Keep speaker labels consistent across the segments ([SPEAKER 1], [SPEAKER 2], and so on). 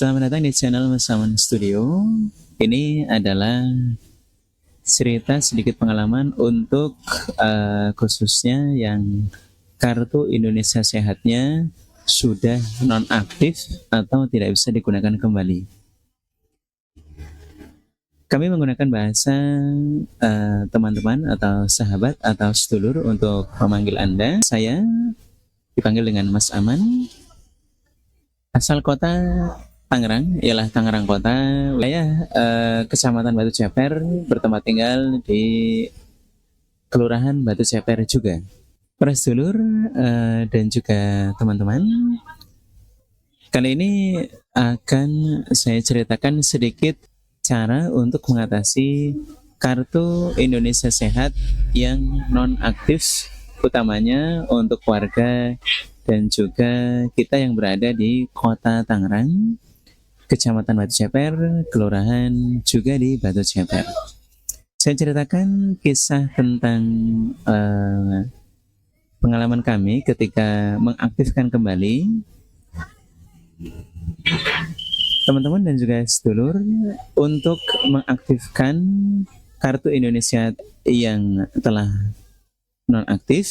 [SPEAKER 1] Selamat datang di channel Mas Saman Studio. Ini adalah cerita sedikit pengalaman untuk khususnya yang kartu Indonesia Sehatnya sudah nonaktif atau tidak bisa digunakan kembali. Kami menggunakan bahasa teman-teman atau sahabat atau sedulur untuk memanggil Anda. Saya dipanggil dengan Mas Aman. Asal kota Tangerang, ialah Tangerang Kota, wilayah Kecamatan Batu Ceper, bertempat tinggal di Kelurahan Batu Ceper juga. Para sedulur dan juga teman-teman, kali ini akan saya ceritakan sedikit cara untuk mengatasi kartu Indonesia Sehat yang non-aktif, utamanya untuk warga dan juga kita yang berada di Kota Tangerang, Kecamatan Batu Ceper, Kelurahan juga di Batu Ceper. Saya ceritakan kisah tentang pengalaman kami ketika mengaktifkan kembali teman-teman dan juga sedulur untuk mengaktifkan kartu Indonesia yang telah nonaktif.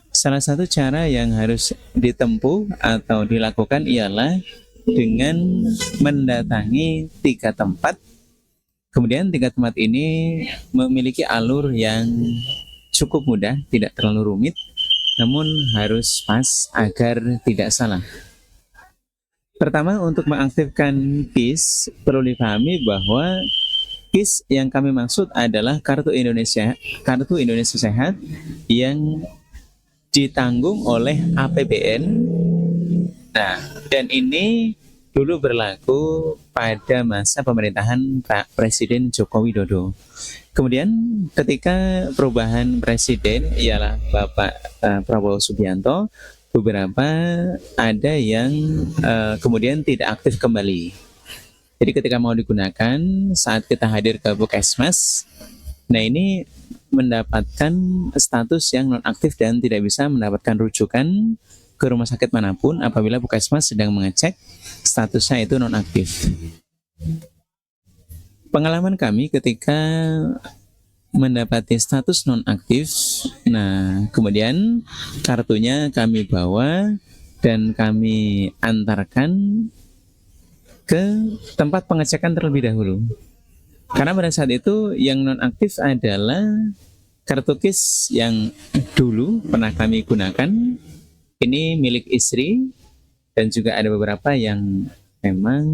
[SPEAKER 1] Salah satu cara yang harus ditempuh atau dilakukan ialah dengan mendatangi 3 tempat. Kemudian 3 tempat ini memiliki alur yang cukup mudah, tidak terlalu rumit, namun harus pas agar tidak salah. Pertama, untuk mengaktifkan KIS, perlu dipahami bahwa KIS yang kami maksud adalah kartu Indonesia Sehat yang ditanggung oleh APBN. Nah, dan ini dulu berlaku pada masa pemerintahan Pak Presiden Joko Widodo. Kemudian ketika perubahan presiden ialah Bapak Prabowo Subianto, beberapa ada yang kemudian tidak aktif kembali. Jadi ketika mau digunakan saat kita hadir ke Puskesmas, nah ini mendapatkan status yang nonaktif dan tidak bisa mendapatkan rujukan ke rumah sakit manapun apabila Puskesmas sedang mengecek statusnya itu nonaktif. Pengalaman kami ketika mendapati status nonaktif, nah kemudian kartunya kami bawa dan kami antarkan ke tempat pengecekan terlebih dahulu. Karena pada saat itu yang nonaktif adalah kartu KIS yang dulu pernah kami gunakan. Ini milik istri dan juga ada beberapa yang memang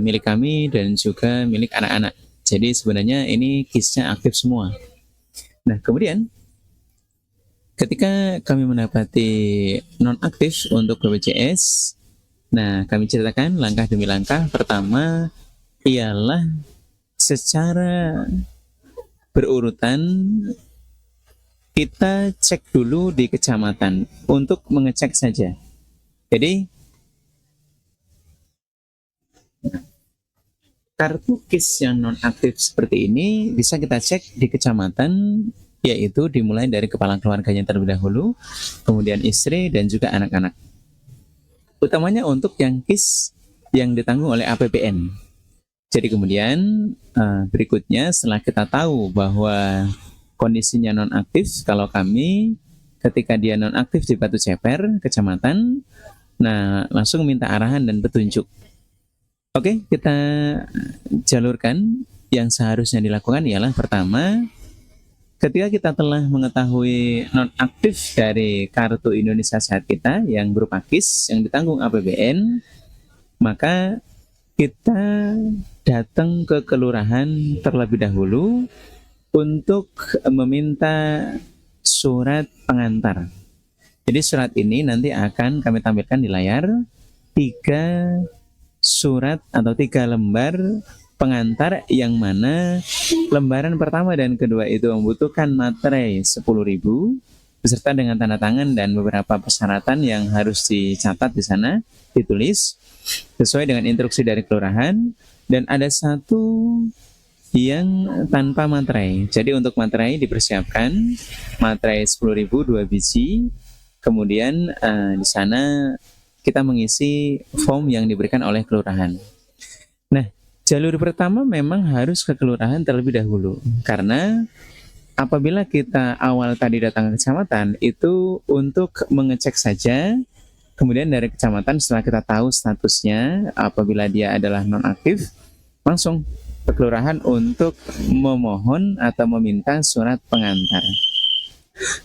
[SPEAKER 1] milik kami dan juga milik anak-anak. Jadi sebenarnya ini KIS-nya aktif semua. Nah kemudian ketika kami mendapati nonaktif untuk BPJS, nah kami ceritakan langkah demi langkah. Pertama ialah secara berurutan kita cek dulu di kecamatan untuk mengecek saja. Jadi kartu KIS yang nonaktif seperti ini bisa kita cek di kecamatan, yaitu dimulai dari kepala keluarganya terlebih dahulu, kemudian istri dan juga anak-anak. Utamanya untuk yang KIS yang ditanggung oleh APBN. Jadi kemudian berikutnya setelah kita tahu bahwa kondisinya nonaktif, kalau kami ketika dia nonaktif di Batu Ceper, kecamatan, nah langsung minta arahan dan petunjuk. Oke, kita jalurkan yang seharusnya dilakukan ialah pertama, ketika kita telah mengetahui nonaktif dari kartu Indonesia Sehat kita yang berupa KIS yang ditanggung APBN, maka kita datang ke kelurahan terlebih dahulu untuk meminta surat pengantar. Jadi surat ini nanti akan kami tampilkan di layar, 3 surat atau 3 lembar pengantar yang mana lembaran pertama dan kedua itu membutuhkan materai 10.000 beserta dengan tanda tangan dan beberapa persyaratan yang harus dicatat di sana, ditulis sesuai dengan instruksi dari kelurahan, dan ada 1 yang tanpa materai. Jadi untuk materai dipersiapkan materai 10.000 2 biji. Kemudian di sana kita mengisi form yang diberikan oleh kelurahan. Nah, jalur pertama memang harus ke kelurahan terlebih dahulu, karena apabila kita awal tadi datang ke kecamatan itu untuk mengecek saja, kemudian dari kecamatan setelah kita tahu statusnya, apabila dia adalah nonaktif, langsung ke kelurahan untuk memohon atau meminta surat pengantar.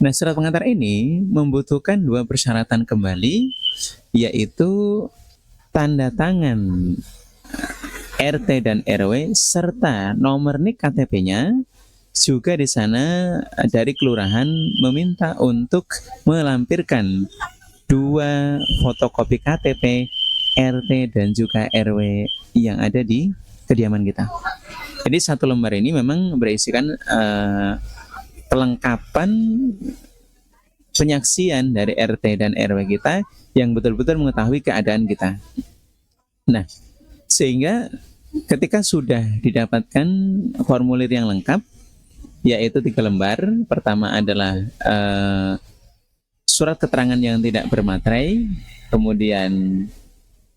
[SPEAKER 1] Nah, surat pengantar ini membutuhkan 2 persyaratan kembali, yaitu tanda tangan RT dan RW serta nomor NIK KTP-nya. Juga di sana dari kelurahan meminta untuk melampirkan 2 fotokopi KTP RT dan juga RW yang ada di kediaman kita. Jadi 1 lembar ini memang berisikan kelengkapan penyaksian dari RT dan RW kita yang betul-betul mengetahui keadaan kita. Nah, sehingga ketika sudah didapatkan formulir yang lengkap, yaitu 3 lembar. Pertama adalah surat keterangan yang tidak bermaterai, kemudian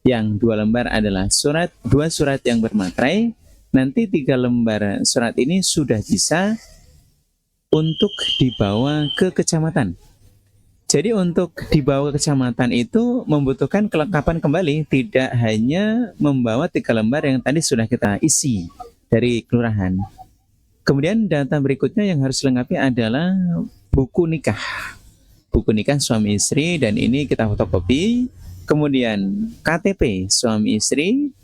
[SPEAKER 1] yang 2 lembar adalah 2 surat yang bermaterai. Nanti 3 lembar surat ini sudah bisa untuk dibawa ke kecamatan. Jadi untuk dibawa ke kecamatan itu membutuhkan kelengkapan kembali, tidak hanya membawa 3 lembar yang tadi sudah kita isi dari kelurahan. Kemudian data berikutnya yang harus dilengkapi adalah buku nikah. Buku nikah suami istri, dan ini kita fotokopi. Kemudian KTP suami istri,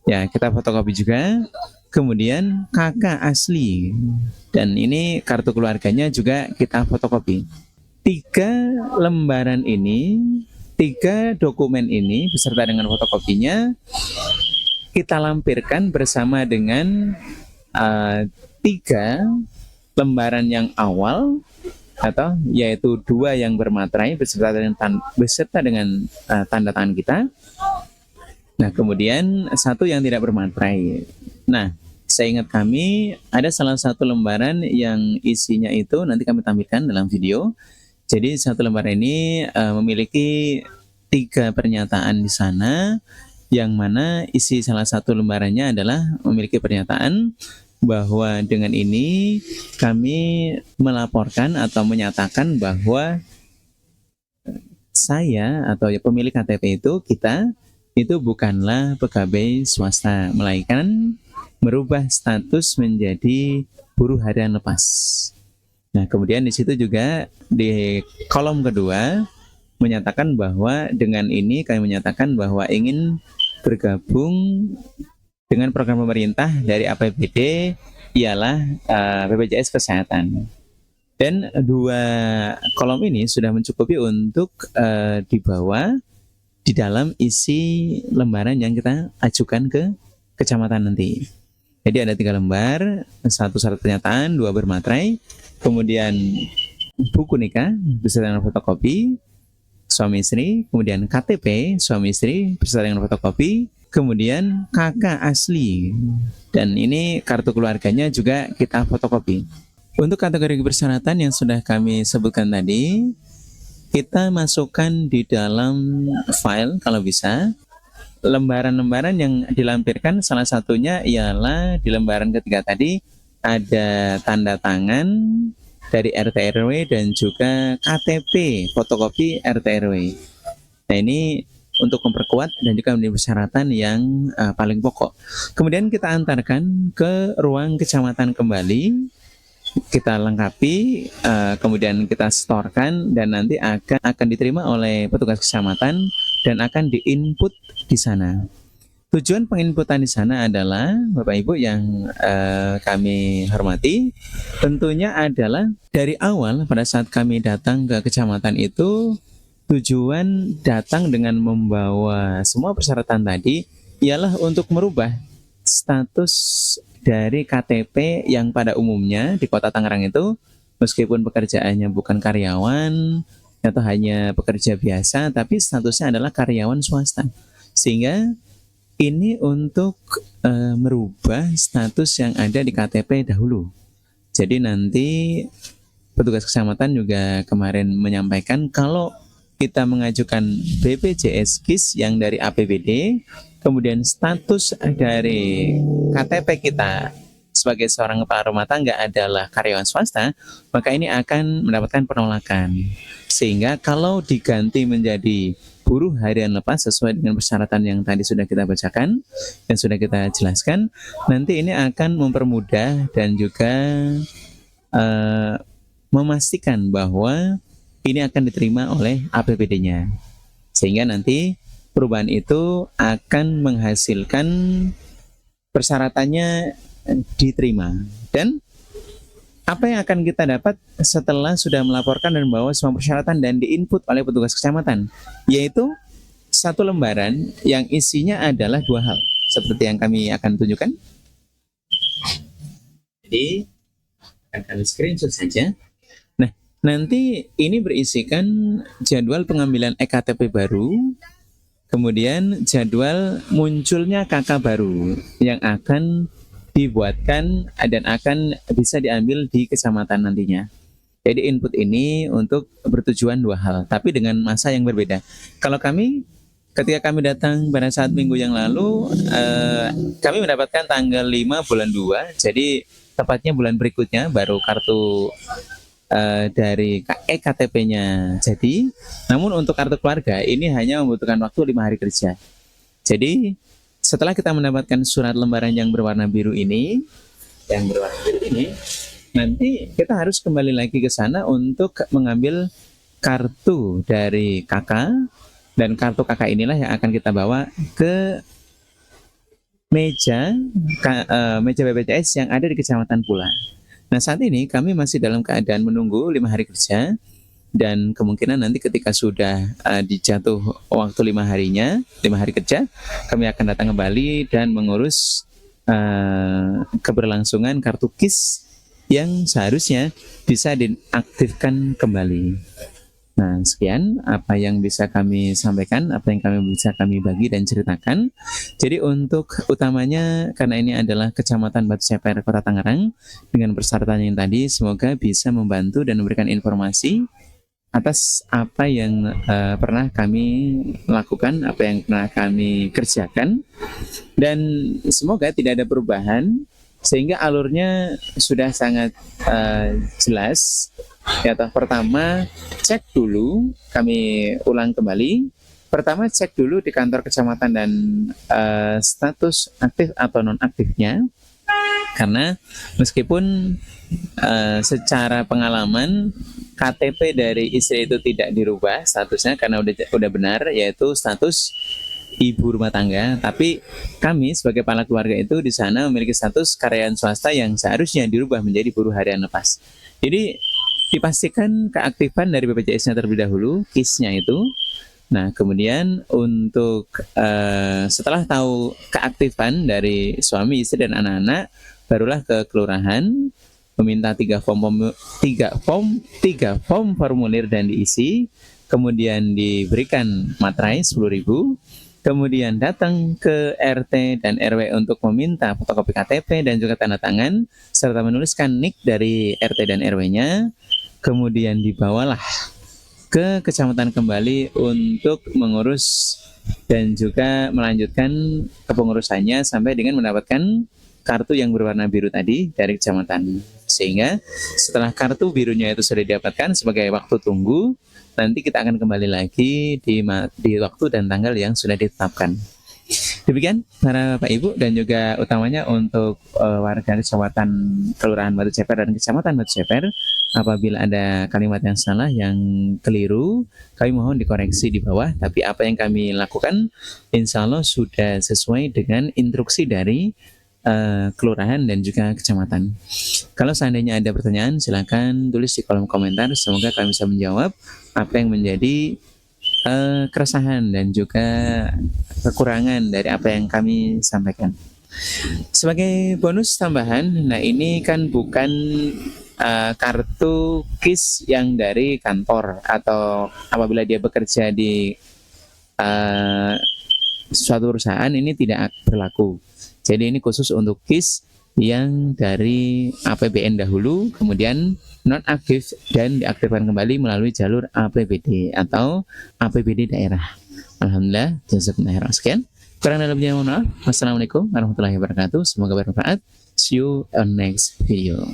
[SPEAKER 1] ya kita fotokopi juga. Kemudian kakak asli, dan ini kartu keluarganya juga kita fotokopi. 3 lembaran ini, 3 dokumen ini beserta dengan fotokopinya kita lampirkan bersama dengan 3 lembaran yang awal, atau yaitu 2 yang bermaterai beserta dengan tanda tangan kita. Nah, kemudian 1 yang tidak bermaterai. Nah, seingat kami ada salah satu lembaran yang isinya itu nanti kami tampilkan dalam video. Jadi 1 lembaran ini memiliki 3 pernyataan di sana, yang mana isi salah satu lembarannya adalah memiliki pernyataan bahwa dengan ini kami melaporkan atau menyatakan bahwa saya atau pemilik KTP kita itu bukanlah pegawai swasta, melainkan merubah status menjadi buruh harian lepas. Nah, kemudian di situ juga di kolom kedua menyatakan bahwa dengan ini kami menyatakan bahwa ingin bergabung dengan program pemerintah dari APBD, ialah BPJS Kesehatan. Dan 2 kolom ini sudah mencukupi untuk dibawa di dalam isi lembaran yang kita ajukan ke kecamatan nanti. Jadi ada 3 lembar, 1 syarat pernyataan, 2 bermaterai, kemudian buku nikah beserta dengan fotokopi suami istri, kemudian KTP suami istri beserta dengan fotokopi, kemudian kakak asli, dan ini kartu keluarganya juga kita fotokopi. Untuk kategori persyaratan yang sudah kami sebutkan tadi, kita masukkan di dalam file kalau bisa. Lembaran-lembaran yang dilampirkan salah satunya ialah di lembaran ketiga tadi ada tanda tangan dari RT RW dan juga KTP fotokopi RT RW. Nah, ini untuk memperkuat dan juga menjadi persyaratan yang paling pokok. Kemudian kita antarkan ke ruang kecamatan kembali, kita lengkapi, kemudian kita setorkan, dan nanti akan diterima oleh petugas kecamatan dan akan diinput di sana. Tujuan penginputan di sana adalah, Bapak Ibu yang kami hormati, tentunya adalah dari awal pada saat kami datang ke kecamatan itu, tujuan datang dengan membawa semua persyaratan tadi ialah untuk merubah status dari KTP yang pada umumnya di Kota Tangerang itu, meskipun pekerjaannya bukan karyawan atau hanya pekerja biasa, tapi statusnya adalah karyawan swasta. Sehingga ini untuk merubah status yang ada di KTP dahulu. Jadi nanti petugas kecamatan juga kemarin menyampaikan kalau kita mengajukan BPJS KIS yang dari APBD, kemudian status dari KTP kita sebagai seorang kepala rumah tangga adalah karyawan swasta, maka ini akan mendapatkan penolakan. Sehingga kalau diganti menjadi buruh harian lepas sesuai dengan persyaratan yang tadi sudah kita bacakan dan sudah kita jelaskan, nanti ini akan mempermudah dan juga memastikan bahwa ini akan diterima oleh APBD-nya. Sehingga nanti perubahan itu akan menghasilkan persyaratannya diterima. Dan apa yang akan kita dapat setelah sudah melaporkan dan membawa semua persyaratan dan diinput oleh petugas kecamatan, yaitu satu lembaran yang isinya adalah dua hal, seperti yang kami akan tunjukkan. Jadi akan kami screenshot saja. Nah, nanti ini berisikan jadwal pengambilan EKTP baru, kemudian jadwal munculnya KK baru yang akan dibuatkan dan akan bisa diambil di kecamatan nantinya. Jadi input ini untuk bertujuan dua hal, tapi dengan masa yang berbeda. Kalau kami, ketika kami datang pada saat minggu yang lalu, kami mendapatkan tanggal 5 bulan 2, jadi tepatnya bulan berikutnya baru kartu dari EKTP-nya jadi. Namun untuk kartu keluarga ini hanya membutuhkan waktu 5 hari kerja. Jadi setelah kita mendapatkan surat lembaran yang berwarna biru ini, nanti kita harus kembali lagi ke sana untuk mengambil kartu dari kakak, dan kartu kakak inilah yang akan kita bawa ke meja BPJS yang ada di kecamatan pula. Nah, saat ini kami masih dalam keadaan menunggu 5 hari kerja, dan kemungkinan nanti ketika sudah dijatuh waktu 5 hari kerja, kami akan datang kembali dan mengurus keberlangsungan kartu KIS yang seharusnya bisa diaktifkan kembali. Nah, sekian apa yang bisa kami sampaikan, apa yang bisa kami bagi dan ceritakan. Jadi untuk utamanya, karena ini adalah Kecamatan Batu Ceper, Kota Tangerang, dengan persyaratan yang tadi, semoga bisa membantu dan memberikan informasi atas apa yang pernah kami lakukan, apa yang pernah kami kerjakan, dan semoga tidak ada perubahan, sehingga alurnya sudah sangat jelas. Ya, pertama cek dulu, kami ulang kembali. Pertama cek dulu di kantor kecamatan dan status aktif atau non-aktifnya, karena meskipun secara pengalaman KTP dari istri itu tidak dirubah statusnya karena udah benar, yaitu status ibu rumah tangga, tapi kami sebagai kepala keluarga itu di sana memiliki status karyawan swasta yang seharusnya dirubah menjadi buruh harian lepas. Jadi dipastikan keaktifan dari BPJS-nya terlebih dahulu, KIS-nya itu. Nah, kemudian untuk setelah tahu keaktifan dari suami, istri, dan anak-anak, barulah ke kelurahan meminta 3 form formulir dan diisi, kemudian diberikan materai 10.000, kemudian datang ke RT dan RW untuk meminta fotokopi KTP dan juga tanda tangan, serta menuliskan NIK dari RT dan RW-nya, kemudian dibawalah ke kecamatan kembali untuk mengurus dan juga melanjutkan kepengurusannya sampai dengan mendapatkan kartu yang berwarna biru tadi dari kecamatan. Sehingga setelah kartu birunya itu sudah didapatkan sebagai waktu tunggu, nanti kita akan kembali lagi di waktu dan tanggal yang sudah ditetapkan. Demikian para Bapak Ibu, dan juga utamanya untuk warga kecamatan Kelurahan Batu Ceper dan Kecamatan Batu Ceper, apabila ada kalimat yang salah, yang keliru, kami mohon dikoreksi di bawah. Tapi apa yang kami lakukan insya Allah sudah sesuai dengan instruksi dari kelurahan dan juga kecamatan. Kalau seandainya ada pertanyaan, silakan tulis di kolom komentar. Semoga kami bisa menjawab apa yang menjadi keresahan dan juga kekurangan dari apa yang kami sampaikan. Sebagai bonus tambahan, nah ini kan bukan kartu KIS yang dari kantor atau apabila dia bekerja di suatu perusahaan, ini tidak berlaku. Jadi ini khusus untuk KIS yang dari APBN dahulu, kemudian non-aktif dan diaktifkan kembali melalui jalur APBD atau APBD daerah. Alhamdulillah, jazakumullah khairan. Sekian. Kurang lebihnya mohon maaf. Wassalamualaikum warahmatullahi wabarakatuh. Semoga bermanfaat. See you on next video.